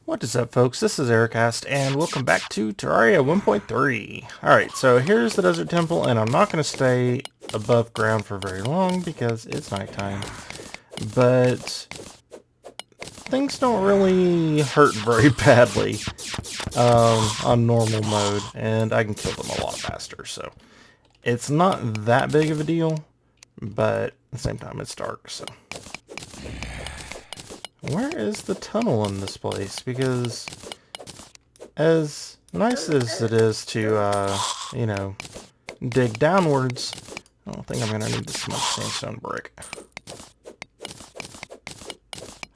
What is up, folks? This is Arikast, and welcome back to Terraria 1.3. Alright, so here's the desert temple, and I'm not going to stay above ground for very long because it's nighttime. But things don't really hurt very badly on normal mode, and I can kill them a lot faster, so it's not that big of a deal, but at the same time it's dark, so... Where is the tunnel in this place? Because as nice as it is to, you know, dig downwards, I don't think I'm going to need this much sandstone brick.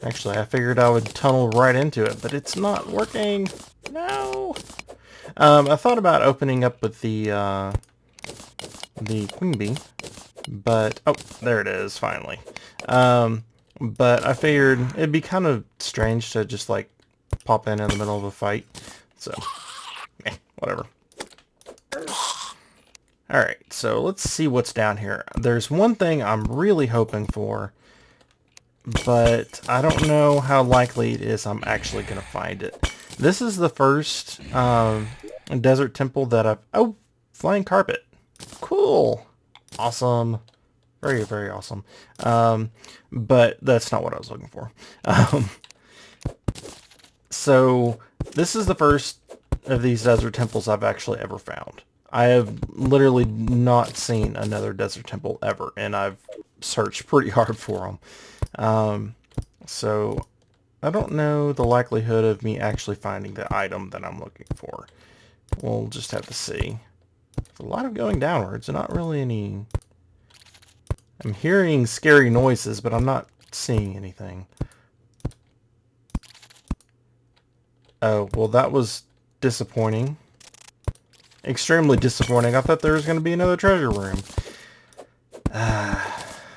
Actually, I figured I would tunnel right into it, but it's not working. No! I thought about opening up with the queen bee, but... Oh, there it is, finally. But I figured it'd be kind of strange to just, like, pop in the middle of a fight. So, whatever. Alright, so let's see what's down here. There's one thing I'm really hoping for, but I don't know how likely it is I'm actually going to find it. This is the first desert temple that I've... Oh, flying carpet. Cool. Awesome. Very, very awesome. But that's not what I was looking for. So, this is the first of these desert temples I've actually ever found. I have literally not seen another desert temple ever, and I've searched pretty hard for them. So, I don't know the likelihood of me actually finding the item that I'm looking for. We'll just have to see. There's a lot of going downwards, and not really any... I'm hearing scary noises, but I'm not seeing anything. Oh, well that was disappointing. Extremely disappointing. I thought there was going to be another treasure room.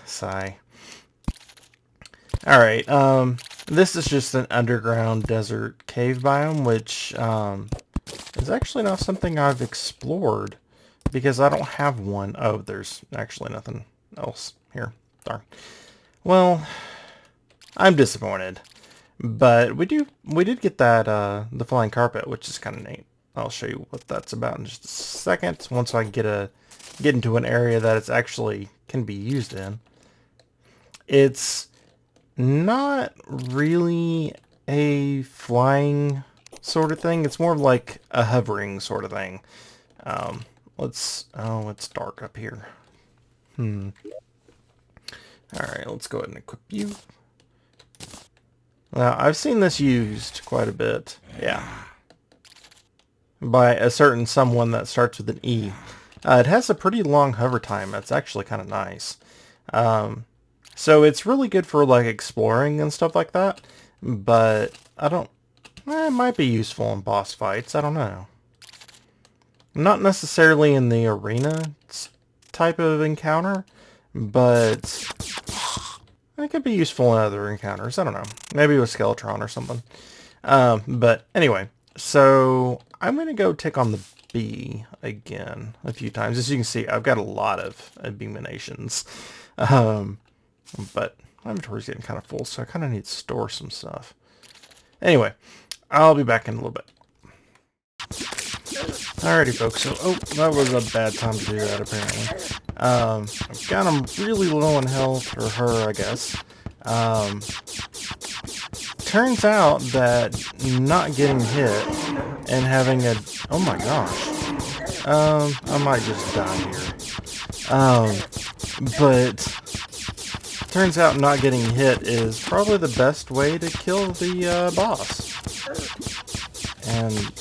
Sigh. Alright, this is just an underground desert cave biome, which is actually not something I've explored, because I don't have one. Oh, there's actually nothing else here. Darn. Well, I'm disappointed. But we did get that the flying carpet, which is kind of neat. I'll show you what that's about in just a second once I get into an area that it's actually can be used in. It's not really a flying sort of thing. It's more of like a hovering sort of thing. Oh, it's dark up here. Alright, let's go ahead and equip you. Now, I've seen this used quite a bit. Yeah. By a certain someone that starts with an E. It has a pretty long hover time. That's actually kind of nice. So it's really good for, like, exploring and stuff like that. But I don't... it might be useful in boss fights. I don't know. Not necessarily in the arena type of encounter, but it could be useful in other encounters. I don't know. Maybe with Skeletron or something. But anyway, so I'm going to go tick on the bee again a few times. As you can see, I've got a lot of abominations. But my inventory's getting kind of full, so I kind of need to store some stuff. Anyway, I'll be back in a little bit. Alrighty, folks, so, oh, that was a bad time to do that, apparently. I've got him really low on health, or her, I guess. Turns out that not getting hit and having a... Oh my gosh. I might just die here. But turns out not getting hit is probably the best way to kill the, boss. And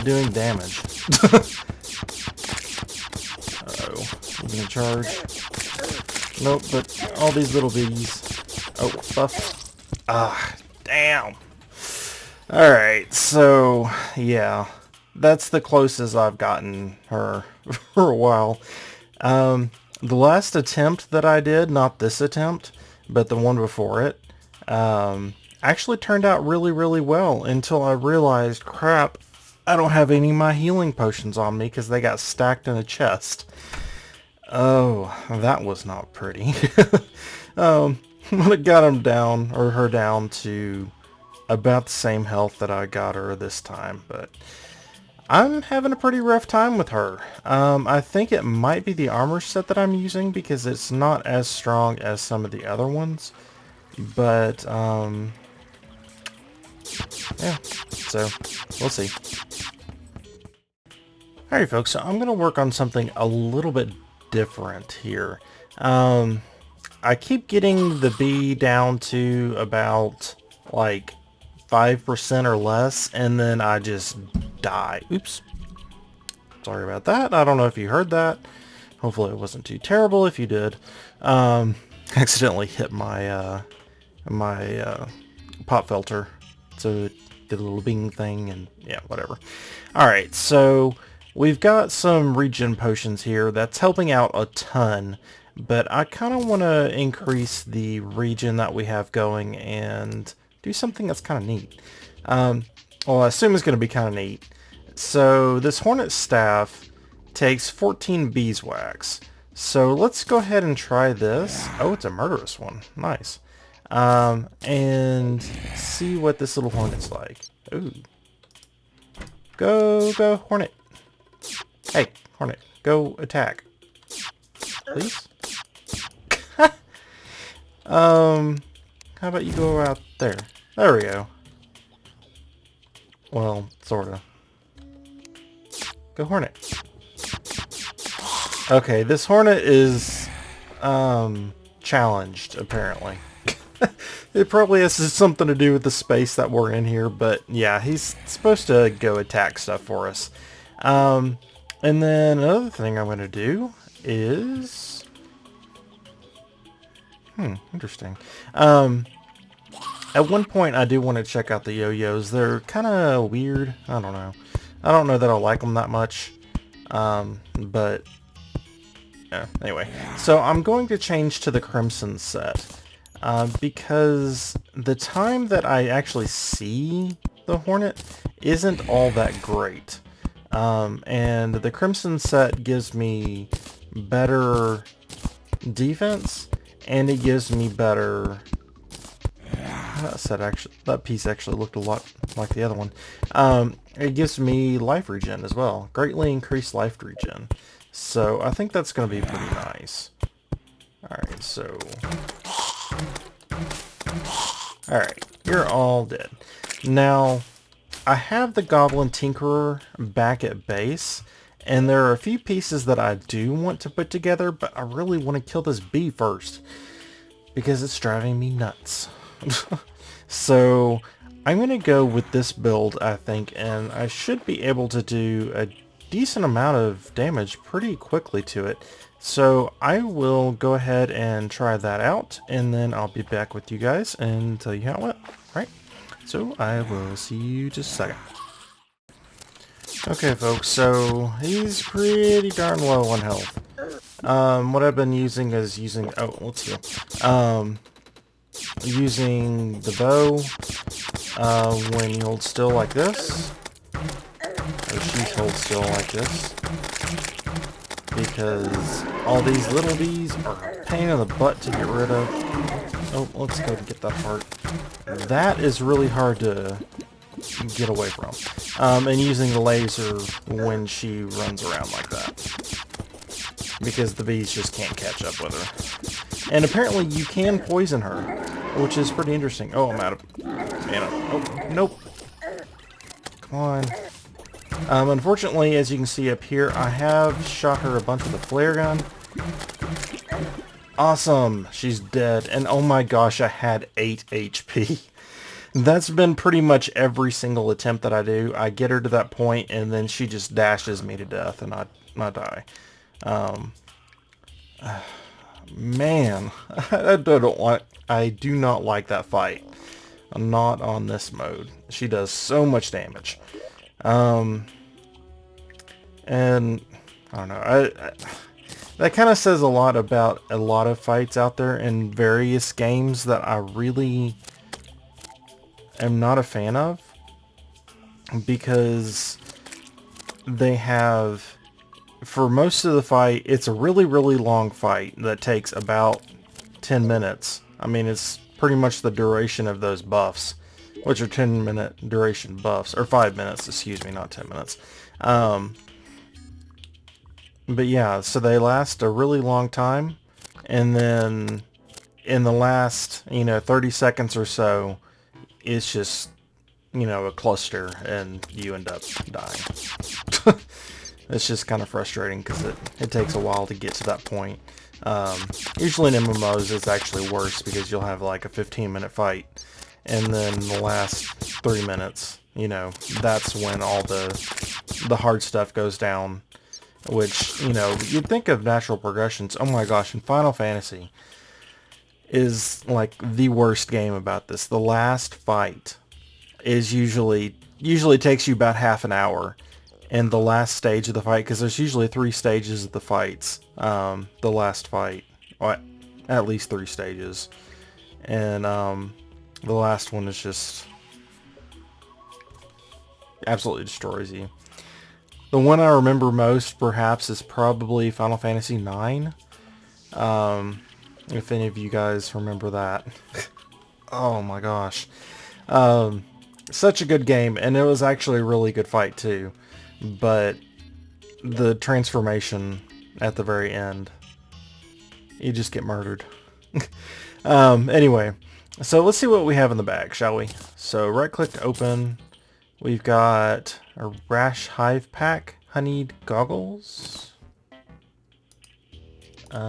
doing damage. Uh-oh. I'm gonna charge. Nope, but all these little bees. Oh, buff. Ah, damn. Alright, so, yeah. That's the closest I've gotten her for a while. The last attempt that I did, not this attempt, but the one before it, actually turned out really, really well until I realized, crap, I don't have any of my healing potions on me because they got stacked in a chest. Oh, that was not pretty. When it got him down, or her down to about the same health that I got her this time, but I'm having a pretty rough time with her. I think it might be the armor set that I'm using because it's not as strong as some of the other ones. But, yeah, so we'll see. Alright folks, so I'm going to work on something a little bit different here. I keep getting the bee down to about like 5% or less, and then I just die. Oops. Sorry about that. I don't know if you heard that. Hopefully it wasn't too terrible if you did. Accidentally hit my pop filter. So it did a little bing thing, and yeah, whatever. Alright, so we've got some regen potions here. That's helping out a ton. But I kind of want to increase the regen that we have going and do something that's kind of neat. Well, I assume it's going to be kind of neat. So this Hornet Staff takes 14 beeswax. So let's go ahead and try this. Oh, it's a murderous one. Nice. And see what this little Hornet's like. Ooh. Go, Hornet. Hey, Hornet, go attack. Please? How about you go out there? There we go. Well, sorta. Go Hornet. Okay, this Hornet is, challenged, apparently. It probably has something to do with the space that we're in here, but yeah, he's supposed to go attack stuff for us. And then another thing I'm going to do is... interesting. At one point I do want to check out the yo-yos. They're kind of weird. I don't know. I don't know that I like them that much. But yeah, anyway. So I'm going to change to the Crimson set. Because the time that I actually see the Hornet isn't all that great. And the Crimson set gives me better defense, and it gives me better... that piece actually looked a lot like the other one. It gives me life regen as well. Greatly increased life regen. So I think that's going to be pretty nice. Alright, so... Alright, you're all dead. Now, I have the Goblin Tinkerer back at base, and there are a few pieces that I do want to put together, but I really want to kill this bee first, because it's driving me nuts. So, I'm going to go with this build, I think, and I should be able to do a decent amount of damage pretty quickly to it. So I will go ahead and try that out, and then I'll be back with you guys and tell you how it went. Right? So I will see you just a second. Okay folks, so he's pretty darn low on health. What I've been using is using, oh, let's see. Using the bow, when you hold still like this, or she holds still like this, because all these little bees are a pain in the butt to get rid of. Oh, let's go and get that heart. That is really hard to get away from. And using the laser when she runs around like that, because the bees just can't catch up with her. And apparently you can poison her, which is pretty interesting. Oh, I'm out of mana. Oh, nope. Come on. Unfortunately, as you can see up here, I have shot her a bunch with a flare gun. Awesome! She's dead. And oh my gosh, I had 8 HP. That's been pretty much every single attempt that I do. I get her to that point, and then she just dashes me to death, and I die. Man, I do not like that fight. I'm not on this mode. She does so much damage. And I don't know. That kind of says a lot about a lot of fights out there in various games that I really am not a fan of, because they have, for most of the fight, it's a really, really long fight that takes about 10 minutes. I mean, it's pretty much the duration of those buffs. which are 10-minute duration buffs, or 5 minutes, excuse me, not 10 minutes. Um, but yeah, so they last a really long time, and then in the last, 30 seconds or so, it's just, a cluster, and you end up dying. It's just kind of frustrating because it takes a while to get to that point. Usually in MMOs it's actually worse because you'll have like a 15-minute fight, and then the last 3 minutes, that's when all the hard stuff goes down, which, you'd think of natural progressions. Oh my gosh, in Final Fantasy is like the worst game about this. The last fight is usually takes you about half an hour. And the last stage of the fight, because there's usually 3 stages of the fights, the last fight, well, at least 3 stages, and the last one is just absolutely destroys you. The one I remember most, perhaps, is probably Final Fantasy IX, if any of you guys remember that. Oh my gosh. Such a good game, and it was actually a really good fight too. But the transformation at the very end, you just get murdered. Anyway, so let's see what we have in the bag, shall we? So right click to open. We've got a rash hive pack, honeyed goggles. Where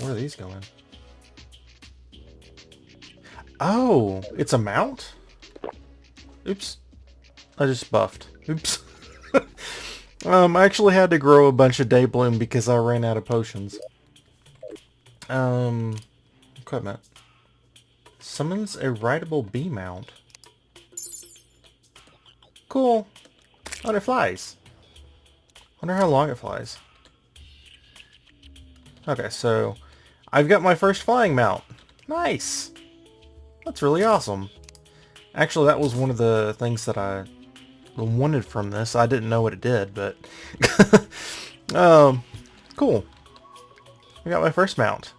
are these going? Oh, it's a mount? Oops. I just buffed. Oops. I actually had to grow a bunch of Daybloom because I ran out of potions. Equipment. Summons a rideable bee mount. Cool. Oh, it flies. Wonder how long it flies. Okay, so I've got my first flying mount. Nice. That's really awesome. Actually, that was one of the things that I wanted from this. I didn't know what it did, but cool. I got my first mount.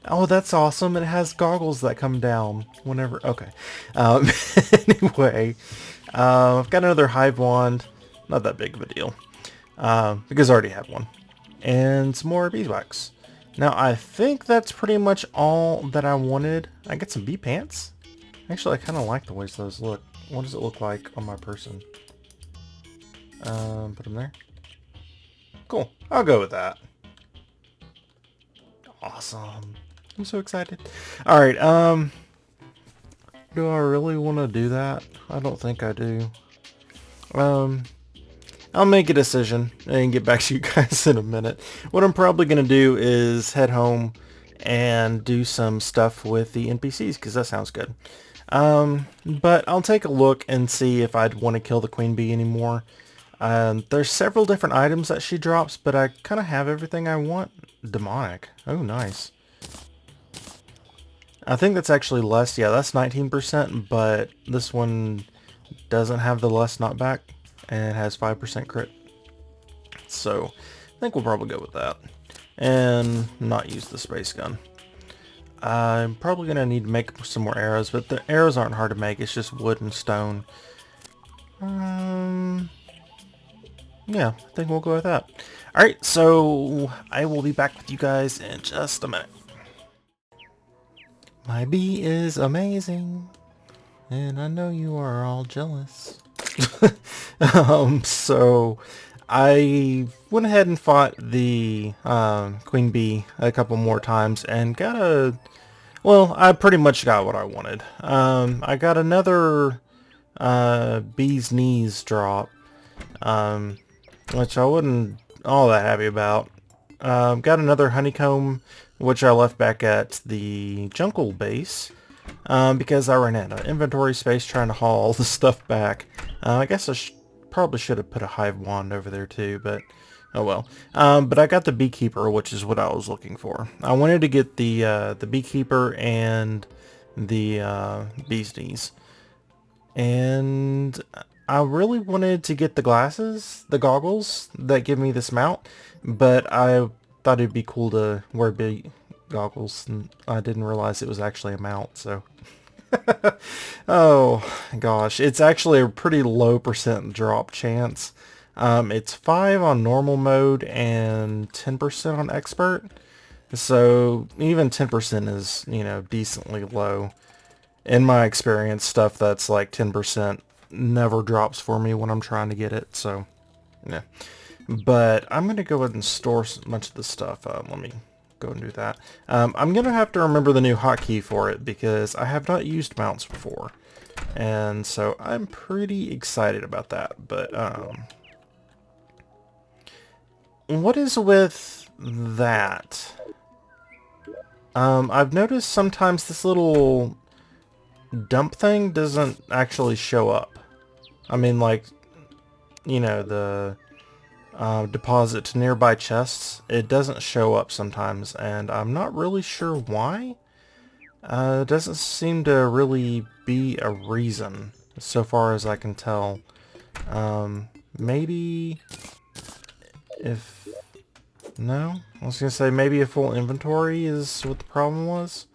Oh, that's awesome. It has goggles that come down whenever. Okay. Anyway, I've got another hive wand. Not that big of a deal, because I already have one, and some more beeswax. Now I think that's pretty much all that I wanted. I get some bee pants. Actually, I kind of like the ways those look. What does it look like on my person? Put them there. Cool. I'll go with that. Awesome. I'm so excited. Alright, do I really want to do that? I don't think I do. I'll make a decision and get back to you guys in a minute. What I'm probably going to do is head home and do some stuff with the NPCs, because that sounds good. But I'll take a look and see if I'd want to kill the queen bee anymore. There's several different items that she drops, but I kind of have everything I want. Demonic. Oh, nice. I think that's actually less. Yeah, that's 19%, but this one doesn't have the less knockback, and it has 5% crit. So, I think we'll probably go with that. And not use the space gun. I'm probably going to need to make some more arrows, but the arrows aren't hard to make. It's just wood and stone. Yeah, I think we'll go with that. Alright, so I will be back with you guys in just a minute. My bee is amazing, and I know you are all jealous. So I went ahead and fought the queen bee a couple more times and got well, I pretty much got what I wanted. I got another bee's knees drop, which I wasn't all that happy about. Got another honeycomb, which I left back at the jungle base, because I ran out of inventory space trying to haul all the stuff back. I guess I probably should have put a hive wand over there too, but oh well. But I got the beekeeper, which is what I was looking for. I wanted to get the beekeeper and the bee's knees, and I really wanted to get the glasses, the goggles that give me this mount, but I thought it'd be cool to wear bee goggles, and I didn't realize it was actually a mount, so Oh gosh, it's actually a pretty low percent drop chance. It's 5 on normal mode and 10% on expert. So even 10% is, decently low. In my experience, stuff that's like 10% never drops for me when I'm trying to get it. So, yeah. But I'm going to go ahead and store a bunch of the stuff. Let me go and do that. I'm going to have to remember the new hotkey for it because I have not used mounts before. And so I'm pretty excited about that. But what is with that? I've noticed sometimes this little dump thing doesn't actually show up. I mean, like, the deposit to nearby chests, it doesn't show up sometimes, and I'm not really sure why. It doesn't seem to really be a reason, so far as I can tell. Maybe if... No? I was gonna say maybe a full inventory is what the problem was.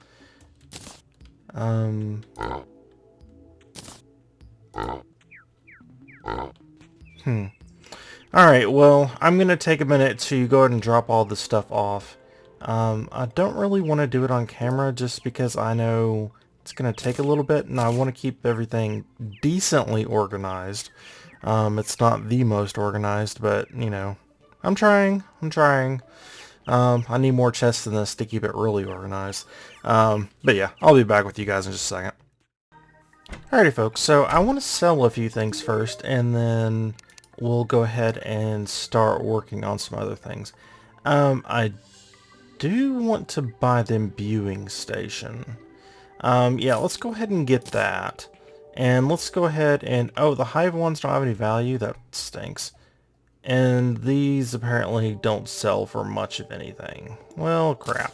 Alright, well, I'm going to take a minute to go ahead and drop all this stuff off. I don't really want to do it on camera just because I know it's going to take a little bit and I want to keep everything decently organized. It's not the most organized, but, I'm trying. I need more chests than this to keep it really organized. But yeah, I'll be back with you guys in just a second. Alrighty folks, so I want to sell a few things first and then we'll go ahead and start working on some other things. I do want to buy the imbuing station. Yeah, let's go ahead and get that. And let's go ahead and... Oh, the hive ones don't have any value? That stinks. And these apparently don't sell for much of anything. Well, crap.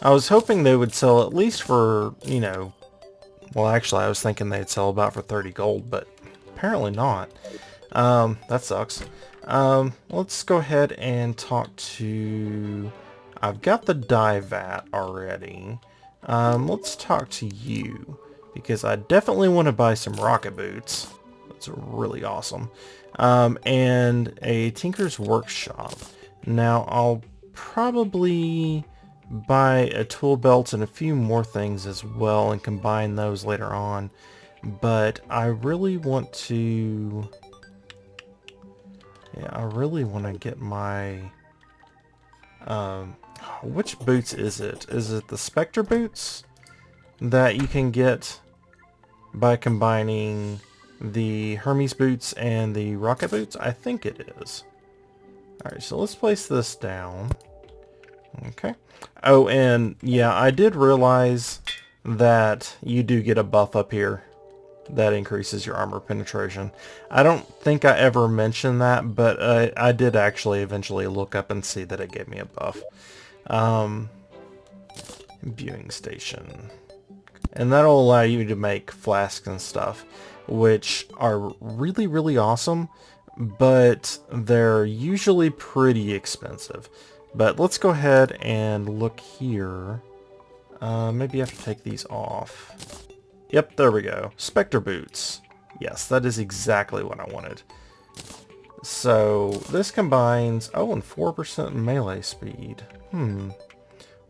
I was hoping they would sell at least for, well, actually, I was thinking they'd sell about for 30 gold, but apparently not. That sucks. Let's go ahead and talk to... I've got the dye vat already. Let's talk to you, because I definitely want to buy some rocket boots. That's really awesome. And a tinker's workshop. Now, I'll probably buy a tool belt and a few more things as well and combine those later on. But I really want to... Yeah, I really want to get my... which boots is it? Is it the Spectre boots that you can get by combining the Hermes boots and the rocket boots? I think it is. Alright, so let's place this down. Okay. Oh, and yeah, I did realize that you do get a buff up here that increases your armor penetration. I don't think I ever mentioned that, but I did actually eventually look up and see that it gave me a buff. Imbuing station. And that'll allow you to make flasks and stuff, which are really, really awesome, but they're usually pretty expensive. But let's go ahead and look here. Maybe I have to take these off. Yep, there we go. Spectre boots. Yes, that is exactly what I wanted. So, this combines... Oh, and 4% melee speed. I don't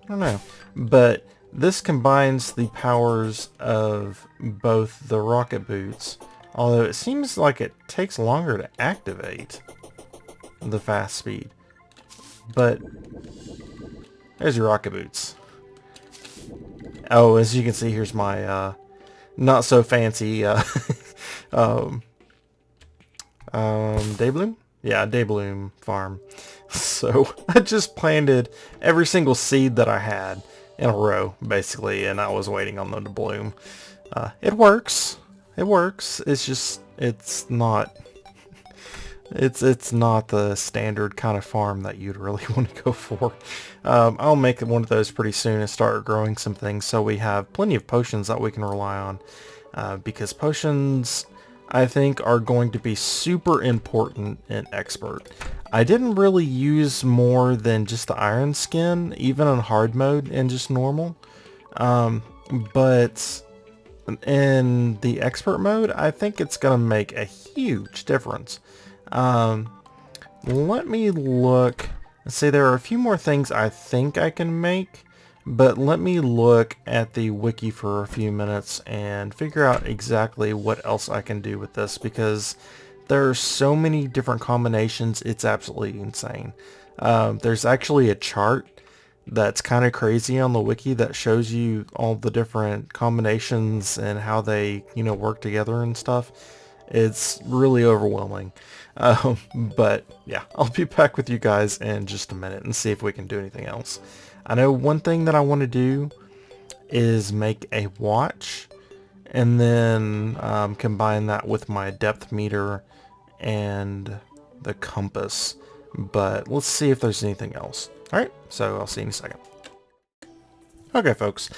know. But this combines the powers of both the rocket boots. Although it seems like it takes longer to activate the fast speed. But there's your rocket boots. Oh, as you can see, here's my not so fancy Daybloom? Yeah, Daybloom farm. So I just planted every single seed that I had in a row, basically, and I was waiting on them to bloom. It works. It works. It's just, it's not... It's not the standard kind of farm that you'd really want to go for. I'll make one of those pretty soon and start growing some things so we have plenty of potions that we can rely on. Because potions, I think, are going to be super important in Expert. I didn't really use more than just the iron skin, even on hard mode and just normal. But in the expert mode, I think it's going to make a huge difference. Let me look. Let's see, there are a few more things I think I can make, but let me look at the wiki for a few minutes and figure out exactly what else I can do with this, because there are so many different combinations, it's absolutely insane. There's actually a chart that's kind of crazy on the wiki that shows you all the different combinations and how they, work together and stuff. It's really overwhelming. But yeah, I'll be back with you guys in just a minute and see if we can do anything else. I know one thing that I want to do is make a watch and then combine that with my depth meter and the compass. But let's see if there's anything else. Alright, so I'll see you in a second. Okay, folks.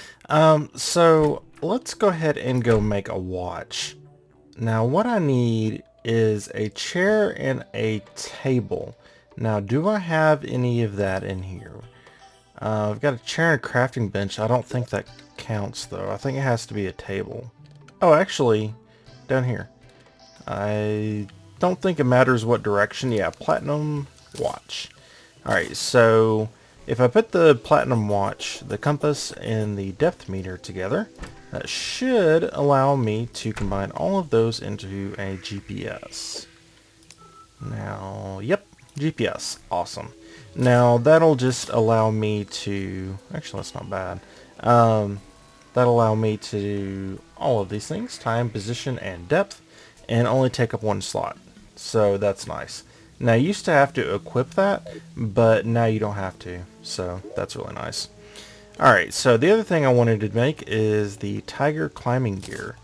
So let's go ahead and go make a watch. Now what I need is a chair and a table. Now do I have any of that in here? I've got a chair and a crafting bench. I don't think that counts though. I think it has to be a table. Oh, actually, down here. I don't think it matters what direction. Yeah, platinum watch. Alright, so if I put the platinum watch, the compass, and the depth meter together, that should allow me to combine all of those into a GPS. Now, yep, GPS. Awesome. Now, that'll just allow me to... Actually, that's not bad. That'll allow me to do all of these things, time, position, and depth, and only take up one slot. So that's nice. Now, you used to have to equip that, but now you don't have to. So that's really nice. Alright, so the other thing I wanted to make is the tiger climbing gear.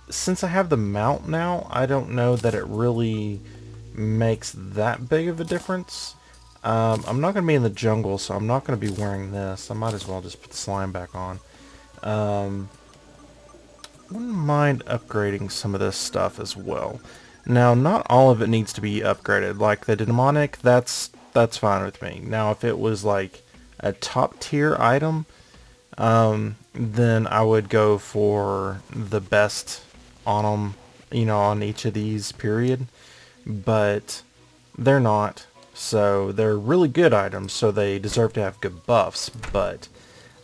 Since I have the mount now, I don't know that it really makes that big of a difference. I'm not going to be in the jungle, so I'm not going to be wearing this. I might as well just put the slime back on. Wouldn't mind upgrading some of this stuff as well. Now, not all of it needs to be upgraded. Like the demonic, that's fine with me. Now, if it was like a top tier item, then I would go for the best on them, on each of these, period. But they're not. So they're really good items, so they deserve to have good buffs, but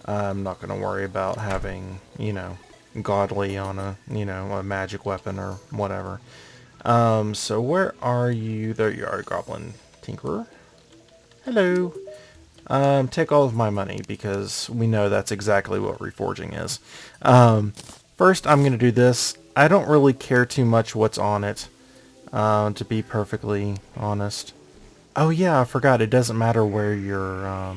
I'm not going to worry about having, godly on a, a magic weapon or whatever. So where are you? There you are, Goblin Tinkerer. Hello. Take all of my money, because we know that's exactly what reforging is. First, I'm going to do this. I don't really care too much what's on it, to be perfectly honest. Oh yeah, I forgot. It doesn't matter where your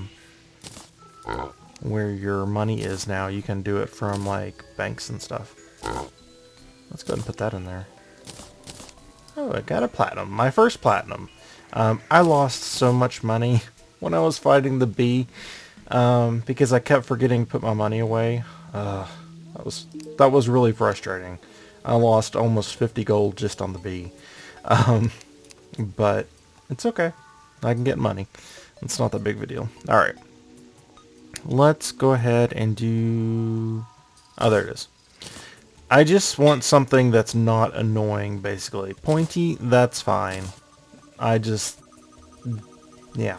money is now. You can do it from like banks and stuff. Let's go ahead and put that in there. Oh, I got a platinum. My first platinum. I lost so much money when I was fighting the bee, because I kept forgetting to put my money away. That was really frustrating. I lost almost 50 gold just on the bee. But it's okay. I can get money. It's not that big of a deal. Alright. Let's go ahead and do... Oh, there it is. I just want something that's not annoying, basically. Pointy, that's fine. Yeah.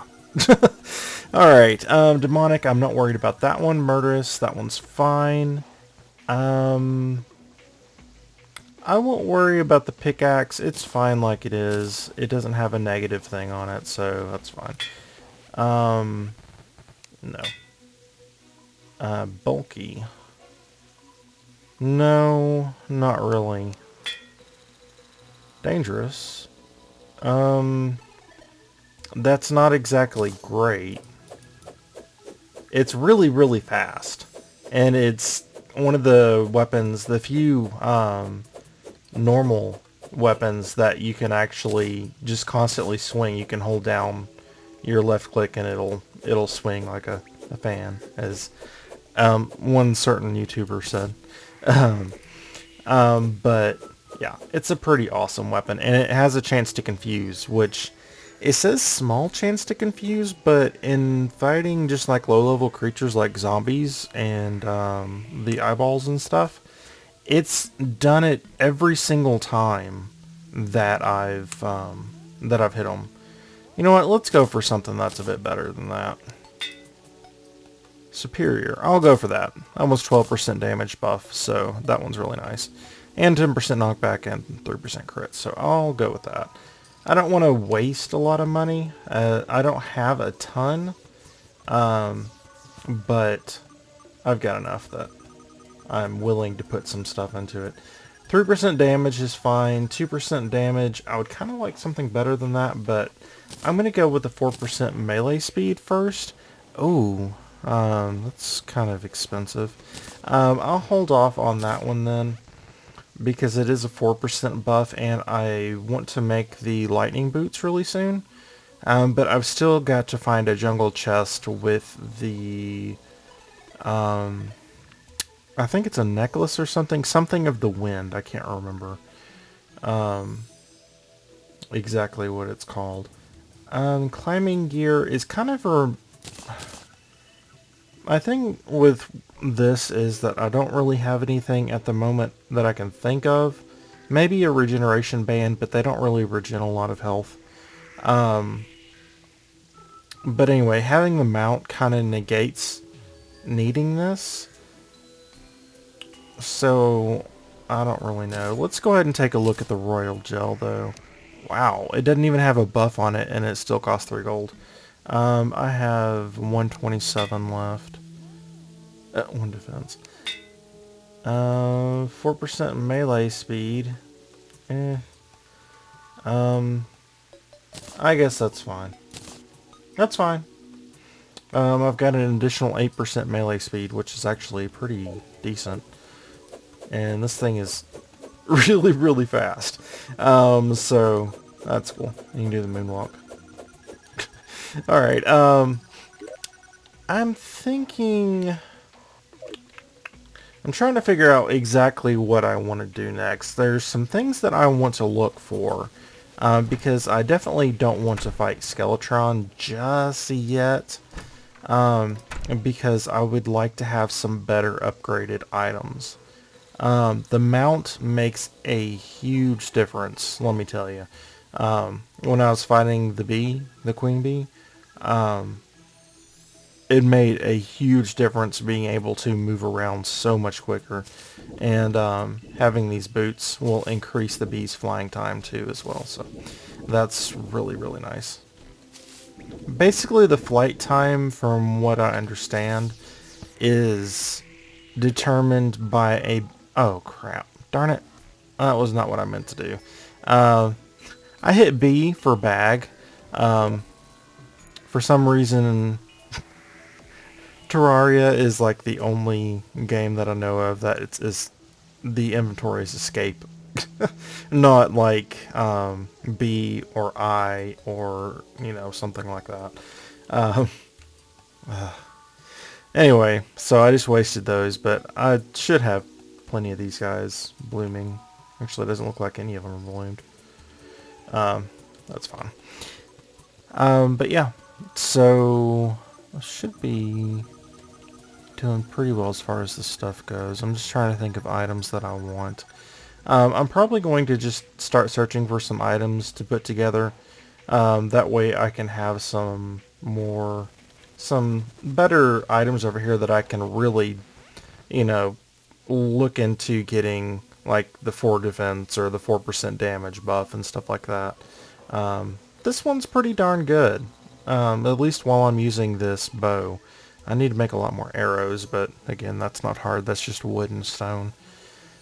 Alright, demonic, I'm not worried about that one. Murderous, that one's fine. I won't worry about the pickaxe. It's fine like it is. It doesn't have a negative thing on it, so that's fine. No. Bulky. No, not really. Dangerous. That's not exactly great. It's really, really fast. And it's one of the weapons, the few, normal weapons that you can actually just constantly swing. You can hold down your left click and it'll swing like a fan, as one certain YouTuber said. But yeah, it's a pretty awesome weapon, and it has a chance to confuse, which it says small chance to confuse, but in fighting just like low level creatures like zombies and the eyeballs and stuff, It's done it every single time that I've hit them. You know what? Let's go for something that's a bit better than that. Superior. I'll go for that. Almost 12% damage buff, so that one's really nice. And 10% knockback and 3% crit, so I'll go with that. I don't want to waste a lot of money. I don't have a ton, but I've got enough that I'm willing to put some stuff into it. 3% damage is fine. 2% damage, I would kind of like something better than that, but I'm going to go with the 4% melee speed first. Oh, that's kind of expensive. I'll hold off on that one then, because it is a 4% buff, and I want to make the lightning boots really soon. But I've still got to find a jungle chest with the... I think it's a necklace or something. Something of the wind. I can't remember exactly what it's called. Climbing gear is kind of a... My thing with this is that I don't really have anything at the moment that I can think of. Maybe a regeneration band, but they don't really regen a lot of health. But anyway, having the mount kind of negates needing this. So, I don't really know. Let's go ahead and take a look at the royal gel, though. Wow, it doesn't even have a buff on it, and it still costs 3 gold. I have 127 left. 1 defense. 4% melee speed. I guess that's fine. That's fine. I've got an additional 8% melee speed, which is actually pretty decent. And this thing is really, really fast. So that's cool. You can do the moonwalk. Alright, I'm thinking... I'm trying to figure out exactly what I want to do next. There's some things that I want to look for, because I definitely don't want to fight Skeletron just yet, because I would like to have some better upgraded items. The mount makes a huge difference, let me tell you. When I was fighting the queen bee, it made a huge difference being able to move around so much quicker. And having these boots will increase the bee's flying time too as well. So that's really, really nice. Basically the flight time, from what I understand, is determined by a... Oh crap. Darn it. That was not what I meant to do. I hit B for bag. For some reason... Terraria is like the only game that I know of that is the inventory's escape. Not like B or I or, you know, something like that. Anyway, so I just wasted those, but I should have plenty of these guys blooming. Actually, it doesn't look like any of them are bloomed. That's fine. But yeah, so I should be doing pretty well as far as this stuff goes. I'm just trying to think of items that I want. I'm probably going to just start searching for some items to put together. That way I can have some better items over here that I can really, you know, look into getting, like the 4 defense or the 4% damage buff and stuff like that. This one's pretty darn good, at least while I'm using this bow. I need to make a lot more arrows, but again, that's not hard. That's just wood and stone.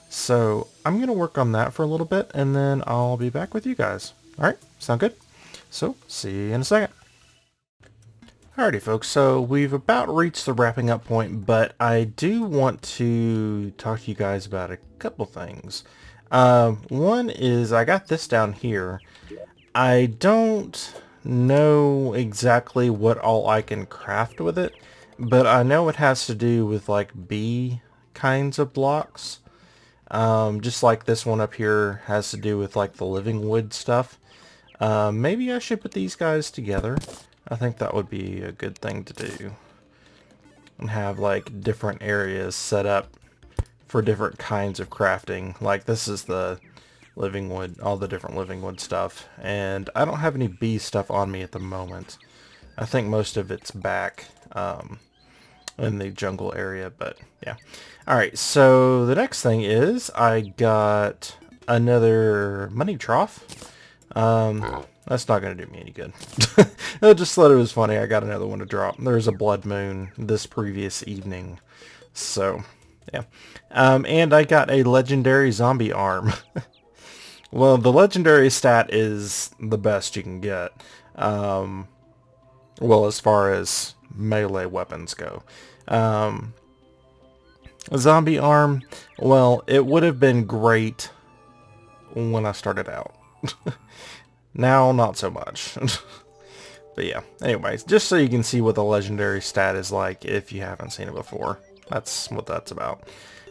So I'm going to work on that for a little bit, and then I'll be back with you guys. Alright, sound good? So, see you in a second. Alrighty folks, so we've about reached the wrapping up point, but I do want to talk to you guys about a couple things. One is I got this down here. I don't know exactly what all I can craft with it, but I know it has to do with like bee kinds of blocks. Just like this one up here has to do with like the living wood stuff. Maybe I should put these guys together. I think that would be a good thing to do. And have like different areas set up for different kinds of crafting. Like this is the living wood, all the different living wood stuff. And I don't have any bee stuff on me at the moment. I think most of it's back in the jungle area, but yeah. Alright, so the next thing is I got another money trough. That's not going to do me any good. I just thought it was funny. I got another one to drop. There's a blood moon this previous evening. So, yeah. And I got a legendary zombie arm. Well, the legendary stat is the best you can get. Well, as far as melee weapons go. A zombie arm, well, it would have been great when I started out. Now, not so much. But yeah, anyways, just so you can see what the legendary stat is like if you haven't seen it before. That's what that's about.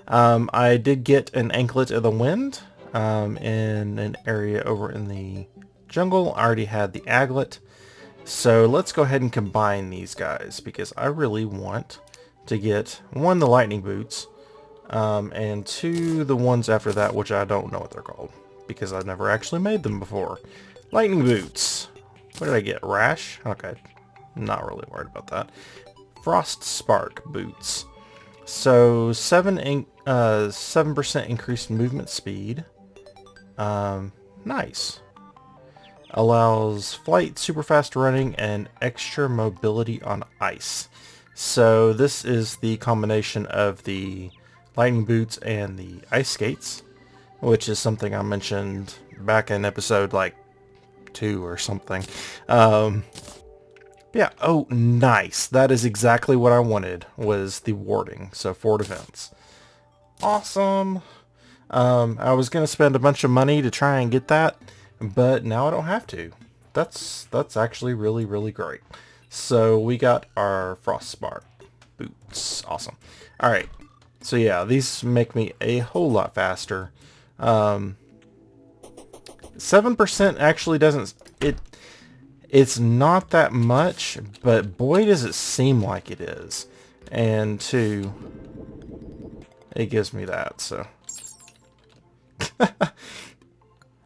I did get an Anklet of the Wind in an area over in the jungle. I already had the Aglet. So let's go ahead and combine these guys because I really want to get, one, the lightning boots, and two, the ones after that, which I don't know what they're called because I've never actually made them before. Lightning boots. What did I get? Rash? Okay. Not really worried about that. Frost Spark boots. So 7% increased movement speed. Nice. Allows flight, super fast running, and extra mobility on ice. So this is the combination of the lightning boots and the ice skates, which is something I mentioned back in episode like 2 or something. Yeah, oh, nice. That is exactly what I wanted, was the warding. So 4 defense. Awesome. I was going to spend a bunch of money to try and get that, but now I don't have to. That's actually really, really great. So we got our Frost Spark boots. Awesome. Alright. So yeah, these make me a whole lot faster. 7% actually doesn't... It's not that much, but boy does it seem like it is. And 2, it gives me that, so...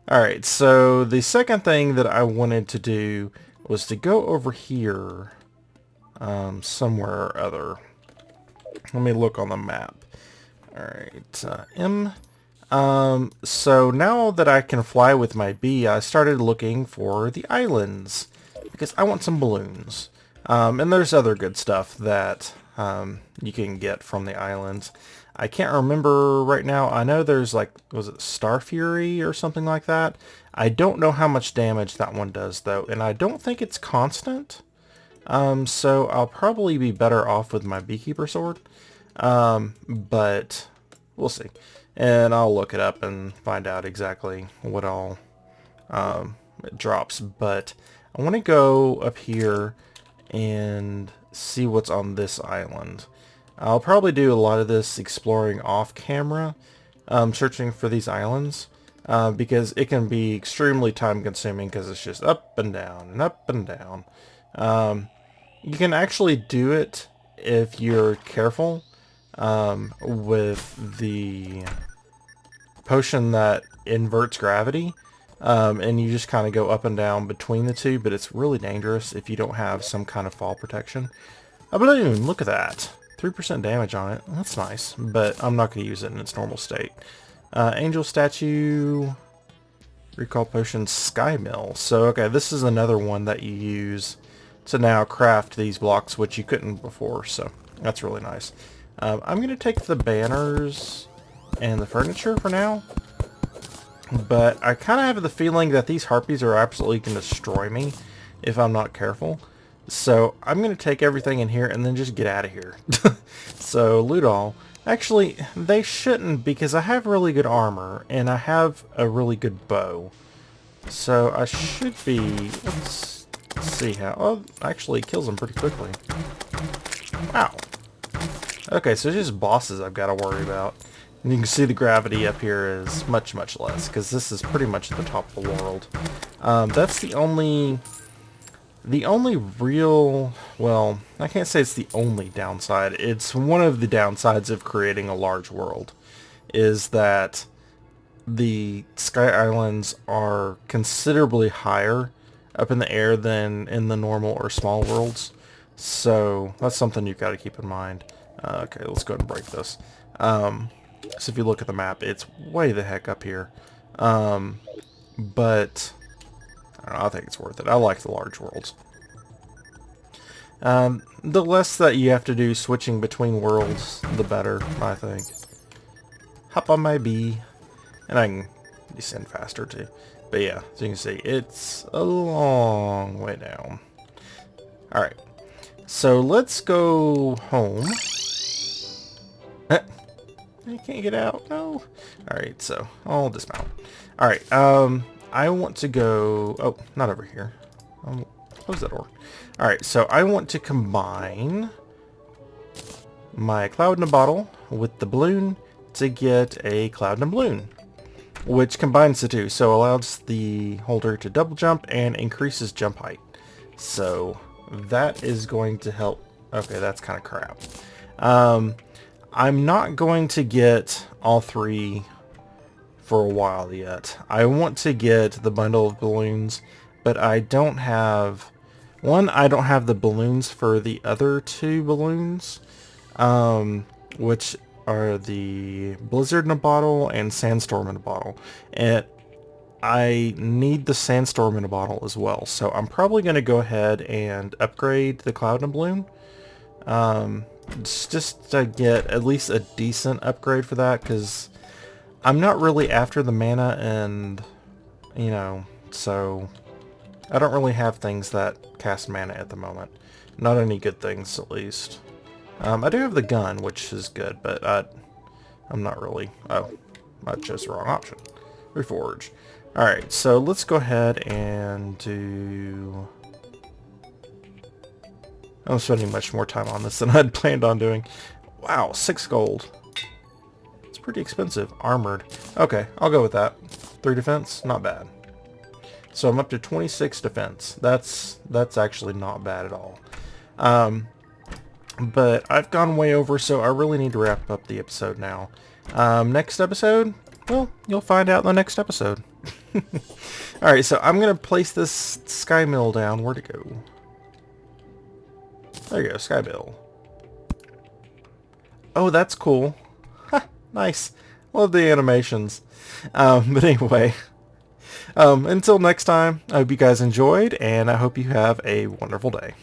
Alright, so the second thing that I wanted to do was to go over here somewhere or other. Let me look on the map. Alright, M. So now that I can fly with my bee, I started looking for the islands because I want some balloons. And there's other good stuff that you can get from the islands. I can't remember right now. I know there's like, was it Star Fury or something like that? I don't know how much damage that one does though, and I don't think it's constant. So I'll probably be better off with my beekeeper sword. But we'll see. And I'll look it up and find out exactly what all it drops. But I want to go up here and see what's on this island. I'll probably do a lot of this exploring off camera, searching for these islands, because it can be extremely time consuming because it's just up and down and up and down. You can actually do it if you're careful with the potion that inverts gravity, and you just kind of go up and down between the two, but it's really dangerous if you don't have some kind of fall protection. A balloon, look at that. 3% damage on it. That's nice, but I'm not going to use it in its normal state. Angel Statue, Recall Potion, Sky Mill. So, okay, this is another one that you use to now craft these blocks, which you couldn't before, so that's really nice. I'm going to take the banners and the furniture for now, but I kind of have the feeling that these harpies are absolutely going to destroy me if I'm not careful. So I'm going to take everything in here and then just get out of here. So loot all. Actually, they shouldn't because I have really good armor and I have a really good bow. So I should be... Let's see how... Oh, actually it kills them pretty quickly. Wow. Okay, so it's just bosses I've got to worry about. And you can see the gravity up here is much, much less because this is pretty much at the top of the world. That's the only real, well, I can't say it's the only downside. It's one of the downsides of creating a large world. is that the Sky Islands are considerably higher up in the air than in the normal or small worlds. So that's something you've got to keep in mind. Okay, let's go ahead and break this. So if you look at the map, it's way the heck up here. But I don't know, I think it's worth it. I like the large worlds. The less that you have to do switching between worlds, the better, I think. Hop on my bee. And I can descend faster too. But yeah, as you can see, it's a long way down. Alright. So let's go home. I can't get out. No. Alright, so I'll dismount. Alright, I want to go... Oh, not over here. Close that door. Alright, so I want to combine my cloud in a bottle with the balloon to get a cloud in a balloon, which combines the two, so allows the holder to double jump and increases jump height. So that is going to help. Okay, that's kind of crap. I'm not going to get all three for a while yet. I want to get the bundle of balloons, but I don't have... One, I don't have the balloons for the other two balloons, which are the Blizzard in a bottle and Sandstorm in a bottle. And I need the Sandstorm in a bottle as well, so I'm probably going to go ahead and upgrade the Cloud in a Balloon. Just to get at least a decent upgrade for that, because I'm not really after the mana, and, you know, so I don't really have things that cast mana at the moment. Not any good things, at least. I do have the gun, which is good, but I'm not really... Oh, I chose the wrong option. Reforge. Alright, so let's go ahead and do... I'm spending much more time on this than I'd planned on doing. Wow, 6 gold. It's pretty expensive. Armored. Okay, I'll go with that. 3 defense? Not bad. So I'm up to 26 defense. That's actually not bad at all. But I've gone way over, so I really need to wrap up the episode now. Next episode? Well, you'll find out in the next episode. Alright, so I'm going to place this Sky Mill down. Where'd it go? There you go, Sky Mill. Oh, that's cool. Ha, nice. Love the animations. But anyway, until next time, I hope you guys enjoyed, and I hope you have a wonderful day.